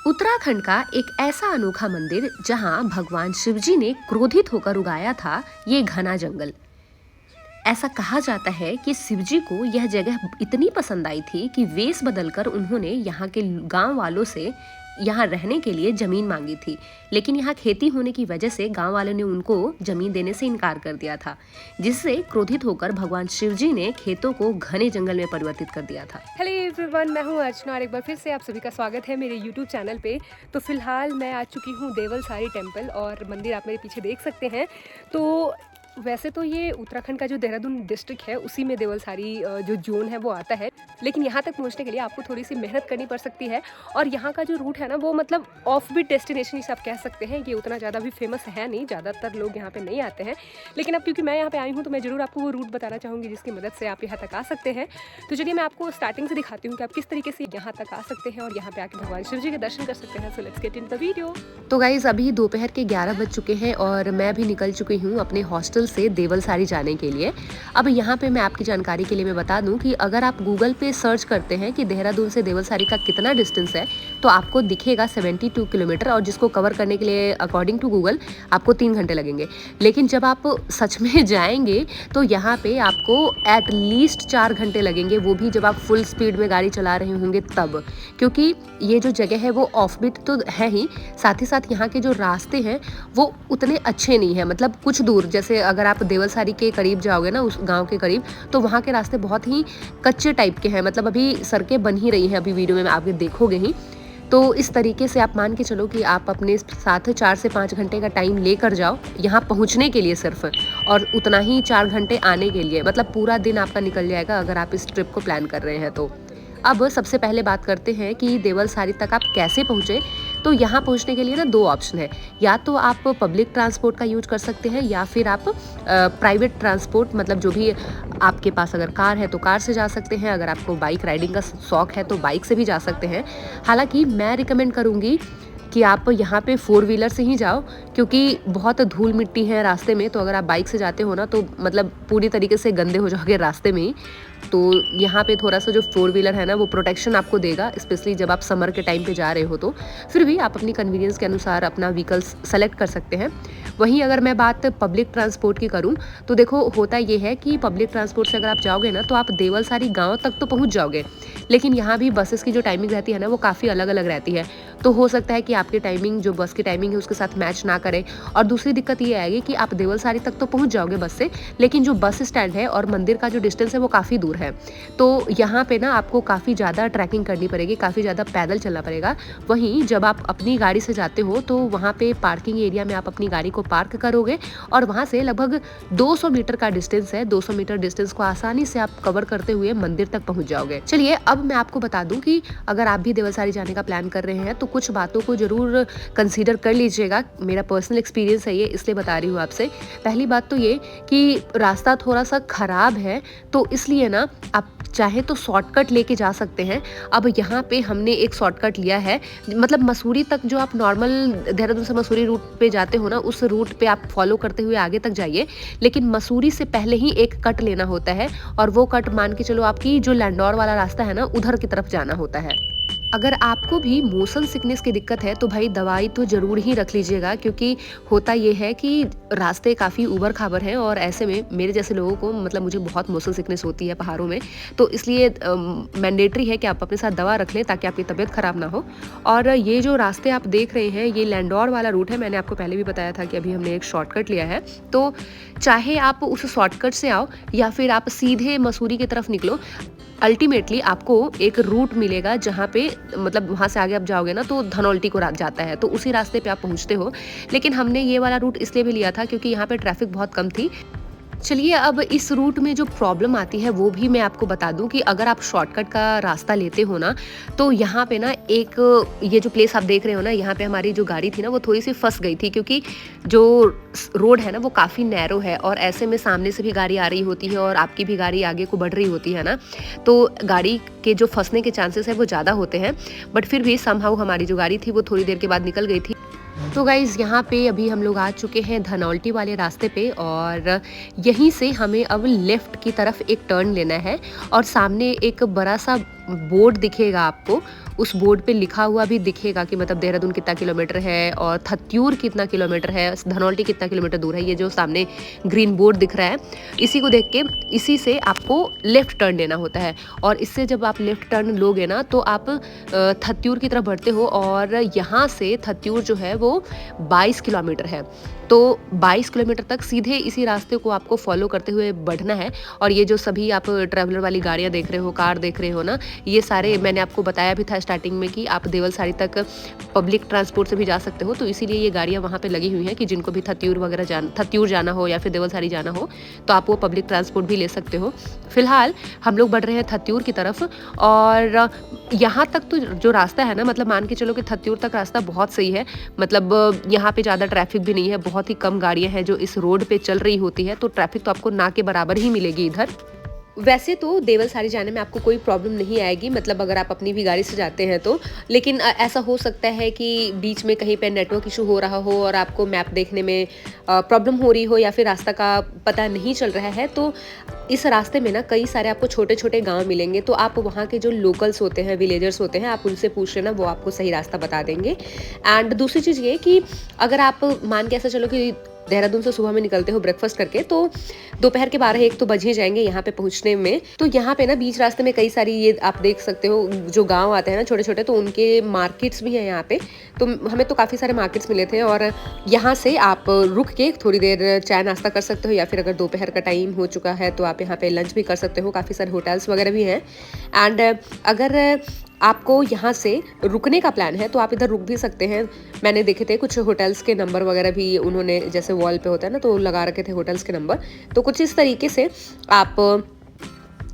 उत्तराखंड का एक ऐसा अनोखा मंदिर जहां भगवान शिवजी ने क्रोधित होकर उगाया था ये घना जंगल। ऐसा कहा जाता है कि शिवजी को यह जगह इतनी पसंद आई थी कि वेश बदलकर उन्होंने यहाँ के गांव वालों से यहाँ रहने के लिए जमीन मांगी थी। लेकिन यहाँ खेती होने की वजह से गांव वालों ने उनको जमीन देने से इनकार कर दिया था, जिससे क्रोधित होकर भगवान शिवजी ने खेतों को घने जंगल में परिवर्तित कर दिया था। हेलो एवरीवन, मैं हूँ अर्चना और एक बार फिर से आप सभी का स्वागत है मेरे यूट्यूब चैनल पे। तो फिलहाल मैं आ चुकी हूँ देवलसारी टेम्पल और मंदिर आप मेरे पीछे देख सकते हैं। तो वैसे तो ये उत्तराखंड का जो देहरादून डिस्ट्रिक्ट है उसी में देवलसारी जो जोन है वो आता है, लेकिन यहाँ तक पहुँचने के लिए आपको थोड़ी सी मेहनत करनी पड़ सकती है। और यहाँ का जो रूट है ना वो मतलब ऑफ बीट डेस्टिनेशन ही आप कह सकते हैं। ये उतना ज़्यादा भी फेमस है नहीं, ज़्यादातर लोग यहाँ पे नहीं आते हैं, लेकिन अब क्योंकि मैं यहाँ पे आई हूँ तो मैं ज़रूर आपको वो रूट बताना चाहूँगी जिसकी मदद से आप यहाँ तक आ सकते हैं। तो चलिए मैं आपको स्टार्टिंग से दिखाती हूँ कि आप किस तरीके से यहाँ तक आ सकते हैं और यहाँ पे आके भगवान शिव जी के दर्शन कर सकते हैं। So let's get in the video. तो गाइज अभी दोपहर के 11 बज चुके हैं और मैं भी निकल चुकी हूँ अपने हॉस्टल से देवलसारी जाने के लिए। अब यहाँ पे मैं आपकी जानकारी के लिए मैं बता दूं कि अगर आप गूगल पे सर्च करते हैं कि देहरादून से देवलसारी का कितना डिस्टेंस है तो आपको दिखेगा 72 किलोमीटर, और जिसको कवर करने के लिए अकॉर्डिंग टू गूगल आपको 3 घंटे लगेंगे। लेकिन जब आप सच में जाएंगे तो यहाँ पे आपको एट लीस्ट 4 घंटे लगेंगे, वो भी जब आप फुल स्पीड में गाड़ी चला रहे होंगे तब, क्योंकि ये जो जगह है वो ऑफ बीट तो है ही, साथ ही साथ यहाँ के जो रास्ते हैं वो उतने अच्छे नहीं है। मतलब कुछ दूर, जैसे अगर आप देवलसारी के करीब जाओगे ना, उस गांव के करीब, तो वहाँ के रास्ते बहुत ही कच्चे टाइप के हैं। मतलब अभी सड़कें बन ही रही हैं, अभी वीडियो में आप देखोगे ही। तो इस तरीके से आप मान के चलो कि आप अपने साथ 4 से 5 घंटे का टाइम लेकर जाओ यहाँ पहुँचने के लिए सिर्फ, और उतना ही 4 घंटे आने के लिए। मतलब पूरा दिन आपका निकल जाएगा अगर आप इस ट्रिप को प्लान कर रहे हैं तो। अब सबसे पहले बात करते हैं कि देवलसारी तक आप कैसे पहुँचे। तो यहाँ पहुँचने के लिए ना 2 ऑप्शन है, या तो आप पब्लिक ट्रांसपोर्ट का यूज कर सकते हैं या फिर आप प्राइवेट ट्रांसपोर्ट, मतलब जो भी आपके पास अगर कार है तो कार से जा सकते हैं, अगर आपको बाइक राइडिंग का शौक है तो बाइक से भी जा सकते हैं। हालांकि मैं रिकमेंड करूँगी कि आप यहाँ पे 4 व्हीलर से ही जाओ, क्योंकि बहुत धूल मिट्टी है रास्ते में। तो अगर आप बाइक से जाते हो ना तो मतलब पूरी तरीके से गंदे हो जाओगे रास्ते में ही। तो यहाँ पे थोड़ा सा जो 4 व्हीलर है ना वो प्रोटेक्शन आपको देगा, स्पेशली जब आप समर के टाइम पे जा रहे हो। तो फिर भी आप अपनी कन्वीनियंस के अनुसार अपना व्हीकल्स सेलेक्ट कर सकते हैं। वहीं अगर मैं बात पब्लिक ट्रांसपोर्ट की करूँ तो देखो, होता ये है कि पब्लिक ट्रांसपोर्ट से अगर आप जाओगे ना तो आप देवलसारी गाँव तक तो पहुँच जाओगे, लेकिन यहाँ भी बसेस की जो टाइमिंग रहती है ना वो काफ़ी अलग अलग रहती है। तो हो सकता है कि आपकी टाइमिंग जो बस की टाइमिंग है उसके साथ मैच ना करे। और दूसरी दिक्कत ये आएगी कि आप देवलसारी तक तो पहुंच जाओगे बस से, लेकिन जो बस स्टैंड है और मंदिर का जो डिस्टेंस है वो काफ़ी दूर है। तो यहाँ पे ना आपको काफ़ी ज़्यादा ट्रैकिंग करनी पड़ेगी, काफ़ी ज़्यादा पैदल चलना पड़ेगा। वहीं जब आप अपनी गाड़ी से जाते हो तो वहाँ पे पार्किंग एरिया में आप अपनी गाड़ी को पार्क करोगे और वहाँ से लगभग 200 मीटर का डिस्टेंस है। 200 मीटर डिस्टेंस को आसानी से आप कवर करते हुए मंदिर तक पहुँच जाओगे। चलिए अब मैं आपको बता दूँ कि अगर आप भी देवलसारी जाने का प्लान कर रहे हैं तो कुछ बातों को जरूर कंसीडर कर लीजिएगा। मेरा पर्सनल एक्सपीरियंस है ये, इसलिए बता रही हूँ आपसे। पहली बात तो ये कि रास्ता थोड़ा सा खराब है, तो इसलिए ना आप चाहे तो शॉर्टकट लेके जा सकते हैं। अब यहाँ पे हमने एक शॉर्टकट लिया है, मतलब मसूरी तक जो आप नॉर्मल देहरादून से मसूरी रूट पे जाते हो ना, उस रूट पे आप फॉलो करते हुए आगे तक जाइए। लेकिन मसूरी से पहले ही एक कट लेना होता है, और वो कट मान के चलो आपकी जो लैंडौर वाला रास्ता है ना उधर की तरफ जाना होता है। अगर आपको भी मोशन सिकनेस की दिक्कत है तो भाई दवाई तो ज़रूर ही रख लीजिएगा, क्योंकि होता ये है कि रास्ते काफ़ी ऊबड़ खाबड़ हैं और ऐसे में मेरे जैसे लोगों को, मतलब मुझे बहुत मोशन सिकनेस होती है पहाड़ों में, तो इसलिए मैंडेटरी है कि आप अपने साथ दवा रख लें ताकि आपकी तबीयत ख़राब ना हो। और ये जो रास्ते आप देख रहे हैं ये लैंडौर वाला रूट है। मैंने आपको पहले भी बताया था कि अभी हमने एक शॉर्टकट लिया है, तो चाहे आप उस शॉर्टकट से आओ या फिर आप सीधे मसूरी की तरफ निकलो, अल्टीमेटली आपको एक रूट मिलेगा जहाँ पे, मतलब वहाँ से आगे आप जाओगे ना तो धनौल्टी को जाता है, तो उसी रास्ते पे आप पहुँचते हो। लेकिन हमने ये वाला रूट इसलिए भी लिया था क्योंकि यहाँ पे ट्रैफिक बहुत कम थी। चलिए अब इस रूट में जो प्रॉब्लम आती है वो भी मैं आपको बता दूं कि अगर आप शॉर्टकट का रास्ता लेते हो ना तो यहाँ पे ना एक, ये जो प्लेस आप देख रहे हो ना, यहाँ पे हमारी जो गाड़ी थी ना वो थोड़ी सी फंस गई थी, क्योंकि जो रोड है ना वो काफ़ी नैरो है और ऐसे में सामने से भी गाड़ी आ रही होती है और आपकी भी गाड़ी आगे को बढ़ रही होती है ना, तो गाड़ी के जो फंसने के चांसेस है वो ज़्यादा होते हैं। बट फिर भी समहाउ हमारी जो गाड़ी थी वो थोड़ी देर के बाद निकल गई थी। तो गाइज़ यहाँ पे अभी हम लोग आ चुके हैं धनौल्टी वाले रास्ते पे, और यहीं से हमें अब लेफ़्ट की तरफ एक टर्न लेना है और सामने एक बड़ा सा बोर्ड दिखेगा आपको, उस बोर्ड पे लिखा हुआ भी दिखेगा कि मतलब देहरादून कितना किलोमीटर है और थत्यूर कितना किलोमीटर है, धनौल्टी कितना किलोमीटर दूर है। ये जो सामने ग्रीन बोर्ड दिख रहा है, इसी को देख के इसी से आपको लेफ़्ट टर्न लेना होता है। और इससे जब आप लेफ़्ट टर्न लोगे ना तो आप थत्यूर की तरफ बढ़ते हो और यहाँ से थत्यूर जो है वो 22 किलोमीटर है। तो 22 किलोमीटर तक सीधे इसी रास्ते को आपको फॉलो करते हुए बढ़ना है। और ये जो सभी आप ट्रैवलर वाली गाड़ियाँ देख रहे हो, कार देख रहे हो ना, ये सारे मैंने आपको बताया भी था स्टार्टिंग में कि आप देवलसारी तक पब्लिक ट्रांसपोर्ट से भी जा सकते हो। तो इसीलिए ये गाड़ियाँ वहाँ पे लगी हुई हैं कि जिनको भी थत्यूर जाना हो या फिर देवलसारी जाना हो तो आप वो पब्लिक ट्रांसपोर्ट भी ले सकते हो। फिलहाल हम लोग बढ़ रहे हैं थत्यूर की तरफ। और यहाँ तक तो जो रास्ता है ना, मतलब मान के चलो कि थत्यूर तक रास्ता बहुत सही है। मतलब यहाँ पे ज़्यादा ट्रैफिक भी नहीं है, बहुत ही कम गाड़ियाँ हैं जो इस रोड पे चल रही होती है, तो ट्रैफिक तो आपको ना के बराबर ही मिलेगी इधर। वैसे तो देवलसारी जाने में आपको कोई प्रॉब्लम नहीं आएगी, मतलब अगर आप अपनी भी गाड़ी से जाते हैं तो। लेकिन ऐसा हो सकता है कि बीच में कहीं पे नेटवर्क इशू हो रहा हो और आपको मैप देखने में प्रॉब्लम हो रही हो या फिर रास्ता का पता नहीं चल रहा है। तो इस रास्ते में ना कई सारे आपको छोटे छोटे गांव मिलेंगे, तो आप वहाँ के जो लोकल्स होते हैं, विलेजर्स होते हैं, आप उनसे पूछ लेना, वो आपको सही रास्ता बता देंगे। एंड दूसरी चीज़ ये कि अगर आप मान के ऐसा चलो कि देहरादून से सुबह में निकलते हो ब्रेकफास्ट करके, तो दोपहर के 12-1 तो बज ही जाएंगे यहाँ पे पहुँचने में। तो यहाँ पे ना बीच रास्ते में कई सारी ये आप देख सकते हो जो गांव आते हैं ना छोटे छोटे, तो उनके मार्केट्स भी हैं यहाँ पे। तो हमें तो काफ़ी सारे मार्केट्स मिले थे और यहाँ से आप रुक के थोड़ी देर चाय नाश्ता कर सकते हो या फिर अगर दोपहर का टाइम हो चुका है तो आप यहाँ पे लंच भी कर सकते हो। काफ़ी सारे होटल्स वगैरह भी हैं। एंड अगर आपको यहाँ से रुकने का प्लान है तो आप इधर रुक भी सकते हैं। मैंने देखे थे कुछ होटल्स के नंबर वगैरह भी उन्होंने, जैसे वॉल पे होता है ना, तो लगा रखे थे होटल्स के नंबर। तो कुछ इस तरीके से आप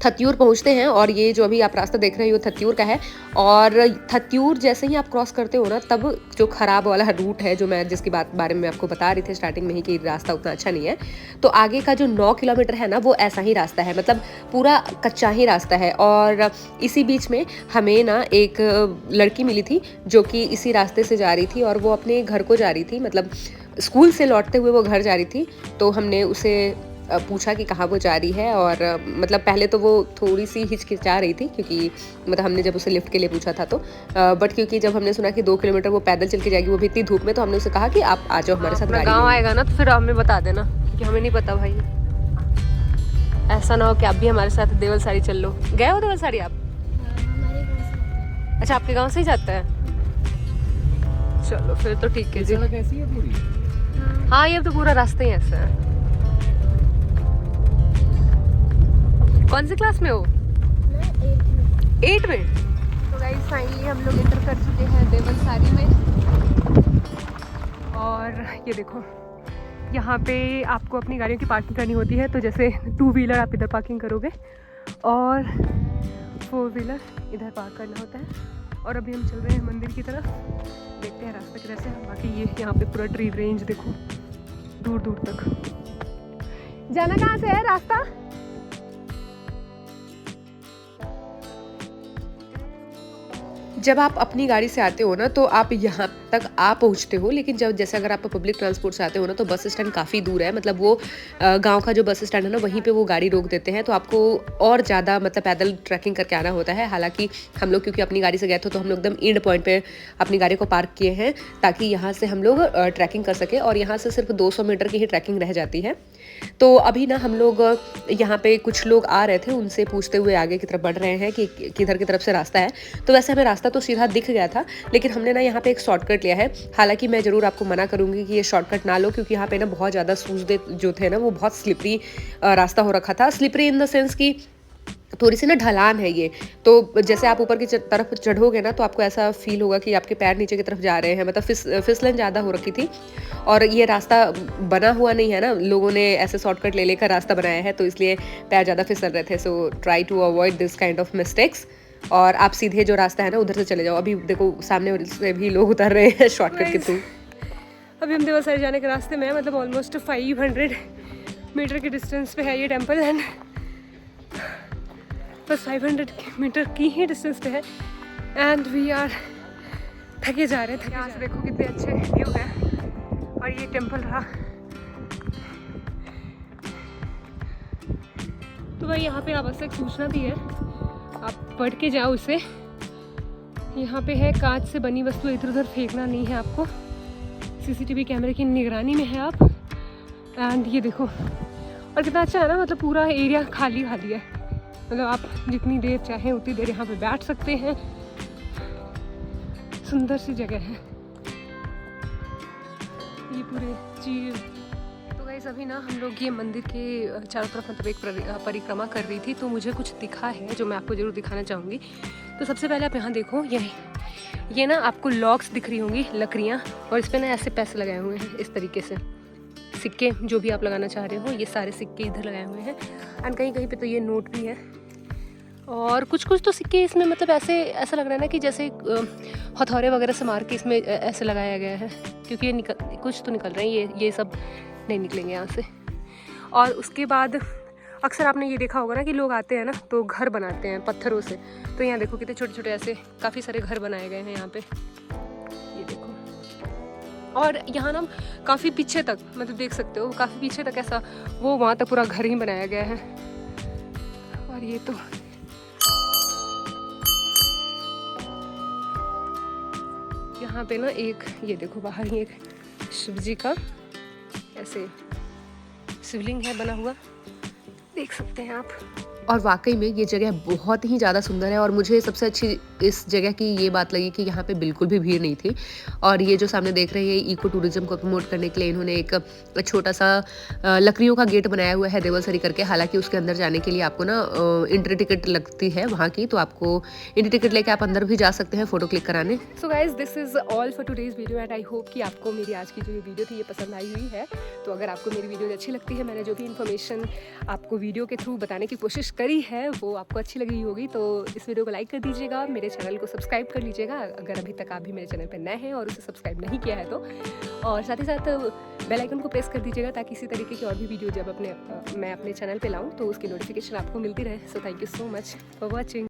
थत्यूर पहुंचते हैं। और ये जो अभी आप रास्ता देख रहे हो थत्यूर का है। और थत्यूर जैसे ही आप क्रॉस करते हो ना, तब जो खराब वाला रूट है, जो मैं जिसकी बारे में आपको बता रही थी स्टार्टिंग में ही कि रास्ता उतना अच्छा नहीं है, तो आगे का जो 9 किलोमीटर है ना, वो ऐसा ही रास्ता है, मतलब पूरा कच्चा ही रास्ता है। और इसी बीच में हमें ना एक लड़की मिली थी जो कि इसी रास्ते से जा रही थी और वो अपने घर को जा रही थी, मतलब स्कूल से लौटते हुए वो घर जा रही थी। तो हमने उसे पूछा कि कहाँ वो जा रही है। और मतलब पहले तो वो थोड़ी सी हिचकिचा रही थी, क्योंकि मतलब हमने जब उसे लिफ्ट के लिए पूछा था तो बट क्योंकि जब हमने सुना कि 2 किलोमीटर वो पैदल चल के जाएगी, वो भी इतनी धूप में, तो हमने उसे कहा कि आप आ जाओ हमारे साथ गाड़ी में। गाँव आएगा ना तो फिर हमें बता देना, कि हमें नहीं पता भाई, ऐसा ना हो कि आप भी हमारे साथ देवलसारी चल लो। गए हो देवलसारी आप? अच्छा, आपके गाँव से ही जाता है? चलो फिर तो ठीक है जी। कैसी है पूरी? हाँ, ये तो पूरा रास्ता ही ऐसा है। कौन सी क्लास में हो? 8 में। तो गाइस फाइनली हम लोग एंटर कर चुके हैं देवलसारी में। और ये देखो, यहाँ पे आपको अपनी गाड़ियों की पार्किंग करनी होती है। तो जैसे 2 व्हीलर आप इधर पार्किंग करोगे और 4 व्हीलर इधर पार्क करना होता है। और अभी हम चल रहे हैं मंदिर की तरफ, देखते हैं रास्ता किधर से। बाकी ये यहाँ पे पूरा ट्री रेंज देखो दूर दूर तक। जाना कहाँ से है रास्ता? जब आप अपनी गाड़ी से आते हो ना तो आप यहाँ तक आ पहुँचते हो, लेकिन जब जैसे अगर आप पब्लिक ट्रांसपोर्ट से आते हो ना तो बस स्टैंड काफ़ी दूर है। मतलब वो गांव का जो बस स्टैंड है ना, वहीं पे वो गाड़ी रोक देते हैं। तो आपको और ज़्यादा मतलब पैदल ट्रैकिंग करके आना होता है। हालांकि हम लोग क्योंकि अपनी गाड़ी से गए थे तो हम लोग एकदम एंड पॉइंट पे अपनी गाड़ी को पार्क किए हैं, ताकि यहाँ से हम लोग ट्रैकिंग कर सके। और यहाँ से सिर्फ 200 मीटर की ही ट्रैकिंग रह जाती है। तो अभी ना हम लोग यहाँ पे कुछ लोग आ रहे थे, उनसे पूछते हुए आगे की तरफ बढ़ रहे हैं कि किधर की तरफ से रास्ता है। तो वैसे हमें रास्ता तो सीधा दिख गया था, लेकिन हमने ना यहाँ पे एक शॉर्टकट लिया है। हालांकि मैं ज़रूर आपको मना करूँगी कि ये शॉर्टकट ना लो, क्योंकि यहाँ पे ना बहुत ज़्यादा सूजदे जो थे ना, वो बहुत स्लिपरी रास्ता हो रखा था। स्लिपरी इन द सेंस कि थोड़ी सी ना ढलान है ये। तो जैसे आप ऊपर की तरफ चढ़ोगे ना तो आपको ऐसा फील होगा कि आपके पैर नीचे की तरफ जा रहे हैं, मतलब फिसलन ज़्यादा हो रखी थी। और ये रास्ता बना हुआ नहीं है ना, लोगों ने ऐसे शॉर्टकट ले लेकर रास्ता बनाया है, तो इसलिए पैर ज़्यादा फिसल रहे थे। So try to avoid this kind of mistakes. और आप सीधे जो रास्ता है ना उधर से चले जाओ। अभी देखो सामने से भी लोग उतर रहे हैं शॉर्टकट के थ्रू। अभी हम देवलसारी जाने के रास्ते में, मतलब ऑलमोस्ट 500 मीटर के डिस्टेंस पे है ये टेम्पल। एंड बस 500 मीटर की ही डिस्टेंस पे है। एंड वी आर थके जा रहे हैं। यहाँ से देखो कितने अच्छे व्यू है। और ये टेम्पल रहा। तो भाई यहाँ पे आवश्यक सूचना दी है, आप पढ़ के जाओ इसे। यहाँ पे है कांच से बनी वस्तु इधर उधर फेंकना नहीं है आपको, सीसीटीवी कैमरे की निगरानी में है आप। एंड ये देखो, और कितना अच्छा है ना, मतलब पूरा एरिया खाली खाली है, मतलब आप जितनी देर चाहें उतनी देर यहाँ पे बैठ सकते हैं। सुंदर सी जगह है ये पूरे चीज। तो गाइस अभी ना हम लोग ये मंदिर के चारों तरफ मतलब एक परिक्रमा कर रही थी, तो मुझे कुछ दिखा है जो मैं आपको ज़रूर दिखाना चाहूँगी। तो सबसे पहले आप यहाँ देखो, ये ना आपको लॉक्स दिख रही होंगी, लकड़ियाँ, और इस पर ना ऐसे पैसे लगाए हुए हैं इस तरीके से, सिक्के जो भी आप लगाना चाह रहे हो, ये सारे सिक्के इधर लगाए हुए हैं। एंड कहीं कहीं पे तो ये नोट भी है, और कुछ कुछ तो सिक्के इसमें मतलब ऐसा लग रहा है ना कि जैसे हथौड़े वगैरह से मार के इसमें ऐसे लगाया गया है, क्योंकि ये कुछ तो निकल रहे हैं, ये सब नहीं निकलेंगे यहाँ से। और उसके बाद अक्सर आपने ये देखा होगा ना कि लोग आते हैं ना तो घर बनाते हैं पत्थरों से, तो यहाँ देखो कितने छोटे छोटे ऐसे काफ़ी सारे घर बनाए गए हैं यहाँ पे, ये देखो। और यहाँ ना काफ़ी पीछे तक मतलब देख सकते हो, काफ़ी पीछे तक ऐसा वो वहाँ तक पूरा घर ही बनाया गया है। और ये तो यहाँ पे ना एक ये देखो बाहर ही एक शिव जी का ऐसे शिवलिंग है बना हुआ, देख सकते हैं आप। और वाकई में ये जगह बहुत ही ज़्यादा सुंदर है, और मुझे सबसे अच्छी इस जगह की ये बात लगी कि यहाँ पे बिल्कुल भी भीड़ नहीं थी। और ये जो सामने देख रहे हैं, इको टूरिज्म को प्रमोट करने के लिए इन्होंने एक छोटा सा लकड़ियों का गेट बनाया हुआ है देवलसरी करके। हालांकि उसके अंदर जाने के लिए आपको ना एंट्री टिकट लगती है वहाँ की, तो आपको एंट्री टिकट लेके आप अंदर भी जा सकते हैं फ़ोटो क्लिक कराने। So guys this is all for today's video, and I hope कि आपको मेरी आज की जो ये वीडियो थी ये पसंद आई हुई है। तो अगर आपको मेरी वीडियो अच्छी लगती है, मैंने जो भी इन्फॉर्मेशन आपको वीडियो के थ्रू बताने की कोशिश करी है वो आपको अच्छी लगी होगी, तो इस वीडियो को लाइक कर दीजिएगा, मेरे चैनल को सब्सक्राइब कर लीजिएगा अगर अभी तक आप भी मेरे चैनल पर नए हैं और उसे सब्सक्राइब नहीं किया है तो, और साथ ही साथ बेल आइकन को प्रेस कर दीजिएगा ताकि इसी तरीके की और भी वीडियो जब मैं अपने चैनल पे लाऊं तो उसकी नोटिफिकेशन आपको मिलती रहे। So thank you so much for watching.